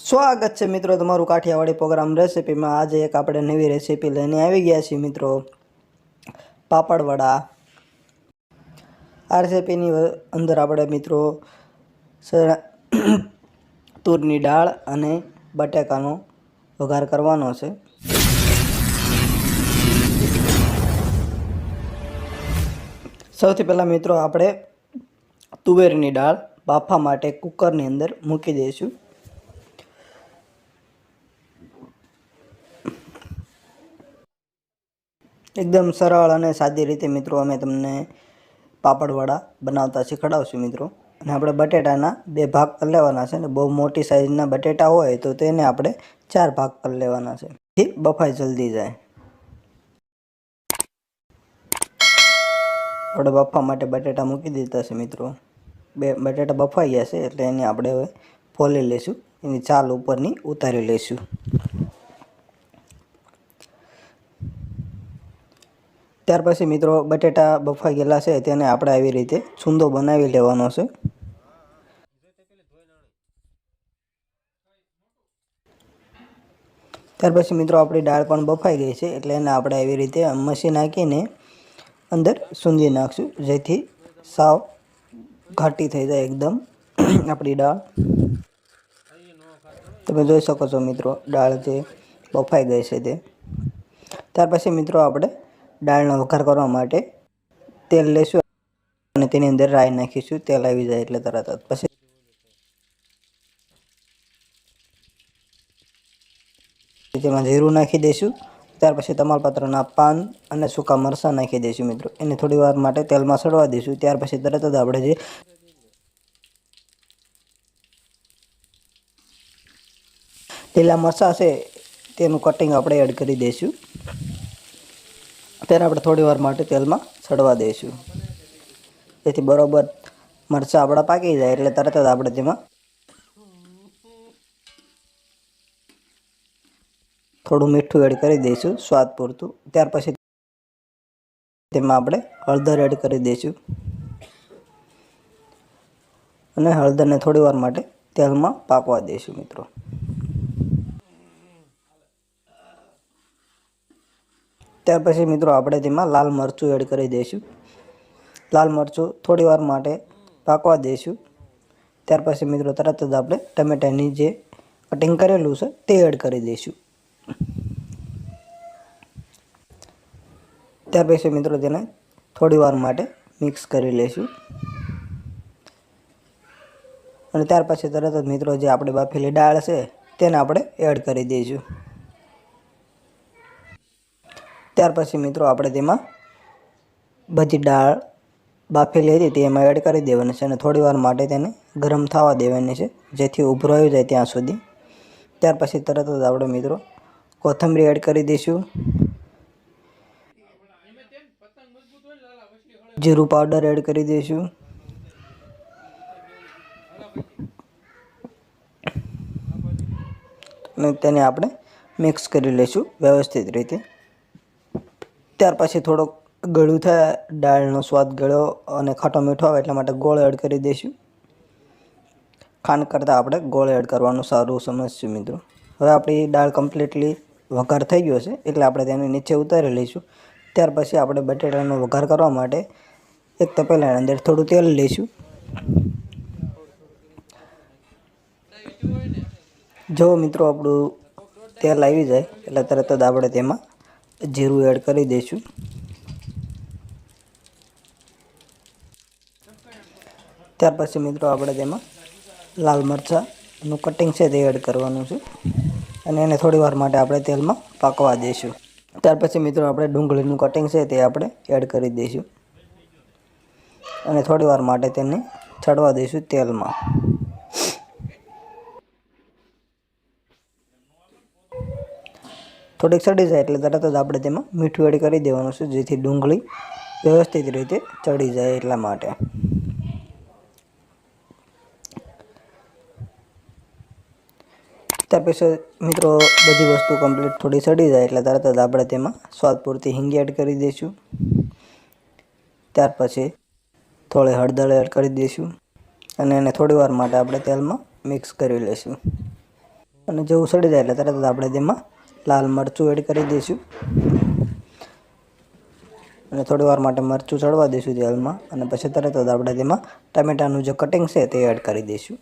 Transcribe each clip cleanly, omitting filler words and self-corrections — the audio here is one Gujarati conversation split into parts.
સ્વાગત છે મિત્રો તમારું કાઠિયાવાડી પ્રોગ્રામ રેસીપીમાં। આજે એક આપણે નવી રેસીપી લઈને આવી ગયા છીએ મિત્રો, પાપડવડા। આ રેસીપીની અંદર આપણે મિત્રો તુરની દાળ અને બટાકાનો વઘાર કરવાનો છે। સૌથી પહેલાં મિત્રો આપણે તુવેરની દાળ બાફવા માટે કુકરની અંદર મૂકી દઈશું। एकदम सरल और सादी रीते मित्रों अमे तमने पापड़वड़ा बनावता शीखवाडीशुं मित्रों। अने आपणे बटेटाना 2 भाग कर लेवाना छे ने बहु मोटी साइजना बटेटा होय तो तेने आपणे 4 भाग कर लेवाना छे, जेथी बफाई जल्दी जाए। आपणे बफवा माटे बटेटा मूकी दीधा छे मित्रों। बटेटा बफाई गया छे एटले एने आपणे हवे फोली लेशुं, एनी छाल उपरनी उतारी लेशुं। त्यार पछी मित्रों बटेटा बफाई गेला छे तेने आपणे आवी रीते छूंदो बनावी लेवानो छे। त्यार पछी मित्रों आपणी दाळ पण बफाई गई छे एटले एने आपणे आवी रीते मशीन नाखीने अंदर सूंधी नाखशुं, जेथी साव घाटी थई जाय एकदम आपणी दाळ। तमे जोई शको छो मित्रों दाळ जे बफाई गई छे ते। त्यार पछी मित्रों आपणे दाळनो वघार करवा माटे तेल लेशुं अने तेनी अंदर राई नाखीशुं। तेल आवी जाय एटले तरत ज पछी तेमां जीरुं नाखी दईशुं। त्यार पछी तमालपत्रना पान अने सूका मरचां नाखी दईशुं मित्रों। एने थोड़ी वार माटे तेलमां सड़वा दईशुं। त्यार पछी तरत ज आपणे जे લીલા મરચાં છે તેનું કટિંગ આપણે એડ કરી દઈશું। તેને આપણે થોડી વાર માટે તેલમાં સડવા દઈશું, જેથી બરોબર મરચાં આપણા પાકી જાય એટલે તરત જ આપણે તેમાં થોડું મીઠું એડ કરી દઈશું સ્વાદ પૂરતું। ત્યાર પછી તેમાં આપણે હળદર એડ કરી દઈશું અને હળદરને થોડી વાર માટે તેલમાં પાકવા દઈશું મિત્રો। ત્યાર પછી મિત્રો આપણે તેમાં લાલ મરચું એડ કરી દઈશું। લાલ મરચું થોડી વાર માટે પાકવા દઈશું। ત્યાર પછી મિત્રો તરત જ આપણે ટમેટાની જે કટિંગ કરેલું છે તે એડ કરી દઈશું। ત્યાર પછી મિત્રો તેને થોડી વાર માટે મિક્સ કરી લઈશું અને ત્યાર પછી તરત જ મિત્રો જે આપણે બાફેલી દાળ છે તેને આપણે એડ કરી દઈશું। ત્યાર પછી મિત્રો આપણે તેમાં બધી દાળ બાફેલી હતી તેમાં એડ કરી દેવાની છે અને થોડી વાર માટે તેને ગરમ થવા દેવાની છે, જેથી ઉભરો આવી જાય ત્યાં સુધી। ત્યાર પછી તરત જ આપણે મિત્રો કોથમરી એડ કરી દઈશું, જીરું પાવડર એડ કરી દઈશું અને તેને આપણે મિક્સ કરી લઈશું વ્યવસ્થિત રીતે। ત્યાર પછી થોડોક ગળ્યું થાય, દાળનો સ્વાદ ગળ્યો અને ખાટો મીઠો આવે એટલા માટે ગોળ એડ કરી દઈશું। ખાંડ કરતાં આપણે ગોળ એડ કરવાનું સારું સમજશું મિત્રો। હવે આપણી દાળ કમ્પ્લીટલી વઘાર થઈ ગયો છે એટલે આપણે તેને નીચે ઉતારી લઈશું। ત્યાર પછી આપણે બટેટાનો વઘાર કરવા માટે એક તપેલાની અંદર થોડું તેલ લઈશું। જો મિત્રો આપણું તેલ આવી જાય એટલે તરત જ આપણે તેમાં જીરું એડ કરી દઈશું। ત્યાર પછી મિત્રો આપણે તેમાં લાલ મરચાંનું કટિંગ છે તે એડ કરવાનું છે અને એને થોડી વાર માટે આપણે તેલમાં પાકવા દઈશું। ત્યાર પછી મિત્રો આપણે ડુંગળીનું કટિંગ છે તે આપણે એડ કરી દઈશું અને થોડી વાર માટે તેને ચડવા દઈશું તેલમાં। થોડીક સડી જાય એટલે તરત જ આપણે તેમાં મીઠું એડ કરી દેવાનું છે, જેથી ડુંગળી વ્યવસ્થિત રીતે ચડી જાય એટલા માટે। ત્યાર પછી મિત્રો બધી વસ્તુ કમ્પ્લીટ થોડી સડી જાય એટલે તરત જ આપણે તેમાં સ્વાદ પૂરતી હિંગ એડ કરી દઈશું। ત્યાર પછી થોડી હળદર એડ કરી દઈશું અને એને થોડી વાર માટે આપણે તેલમાં મિક્સ કરી લઈશું। અને જેવું સડી જાય એટલે તરત જ આપણે તેમાં લાલ મરચું એડ કરી દઈશું અને થોડી વાર માટે મરચું ચડવા દઈશું તેલમાં અને પછી તરત જ આપણે તેમાં ટામેટાનું જે કટિંગ છે તે એડ કરી દઈશું.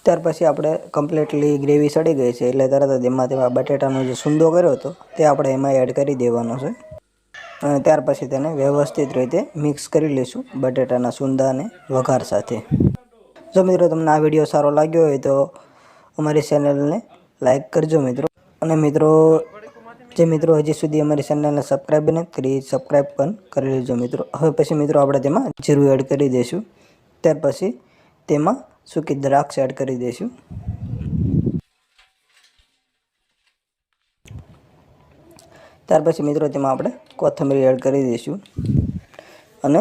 ત્યાર પછી આપણે કમ્પ્લીટલી ગ્રેવી સડી ગઈ છે એટલે તરત જ તેમાં બટેટાનો જે સૂંદો કર્યો હતો તે આપણે એમાં એડ કરી દેવાનો છે અને ત્યાર પછી તેને વ્યવસ્થિત રીતે મિક્સ કરી લઈશું બટેટાના સૂંદાને વઘાર સાથે. જો મિત્રો તમને આ વિડીયો સારો લાગ્યો હોય તો અમારી ચેનલને લાઈક કરજો મિત્રો, અને મિત્રો જે મિત્રો હજી સુધી અમારી ચેનલને સબસ્ક્રાઈબ નથી કરી સબસ્ક્રાઈબ પણ કરી લેજો મિત્રો. હવે પછી મિત્રો આપણે તેમાં જીરું એડ કરી દઈશું. ત્યાર પછી તેમાં સૂકી દ્રાક્ષ એડ કરી દઈશું. ત્યાર પછી મિત્રો તેમાં આપણે કોથમરી એડ કરી દઈશું અને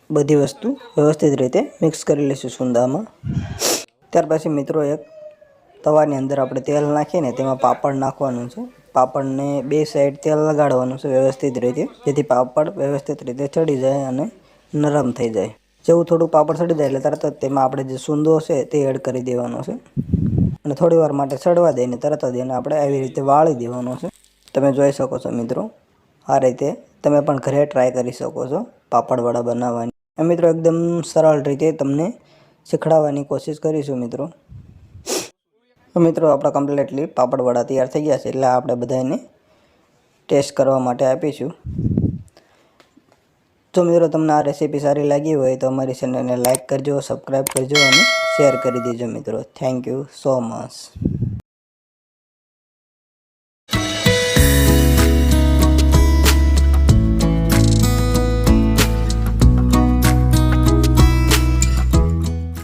બધી વસ્તુ વ્યવસ્થિત રીતે મિક્સ કરી લઈશું સુંદામાં. ત્યાર પછી મિત્રો એક તવાની અંદર આપણે તેલ નાખીને તેમાં પાપડ નાખવાનું છે. પાપડને બે સાઈડ તેલ લગાડવાનું છે વ્યવસ્થિત રીતે, જેથી પાપડ વ્યવસ્થિત રીતે ચડી જાય અને નરમ થઈ જાય. જેવું થોડું પાપડ ચડી જાય એટલે તરત જ તેમાં આપણે જે સૂંદો છે તે એડ કરી દેવાનો છે અને થોડી વાર માટે ચડવા દઈને તરત જ એને આપણે આવી રીતે વાળી દેવાનો છે. તમે જોઈ શકો છો મિત્રો, આ રીતે તમે પણ ઘરે ટ્રાય કરી શકો છો પાપડવડા બનાવવાની. મિત્રો એકદમ સરળ રીતે તમને શીખડાવવાની કોશિશ કરીશું મિત્રો. મિત્રો આપણા કમ્પ્લીટલી પાપડવડા તૈયાર થઈ ગયા છે એટલે આપણે બધાને ટેસ્ટ કરવા માટે આપીશું. જો મિત્રો તમને આ રેસીપી સારી લાગી હોય તો અમારી ચેનલને લાઈક કરજો, સબસ્ક્રાઈબ કરજો અને શેર કરી દેજો મિત્રો. Thank you so much.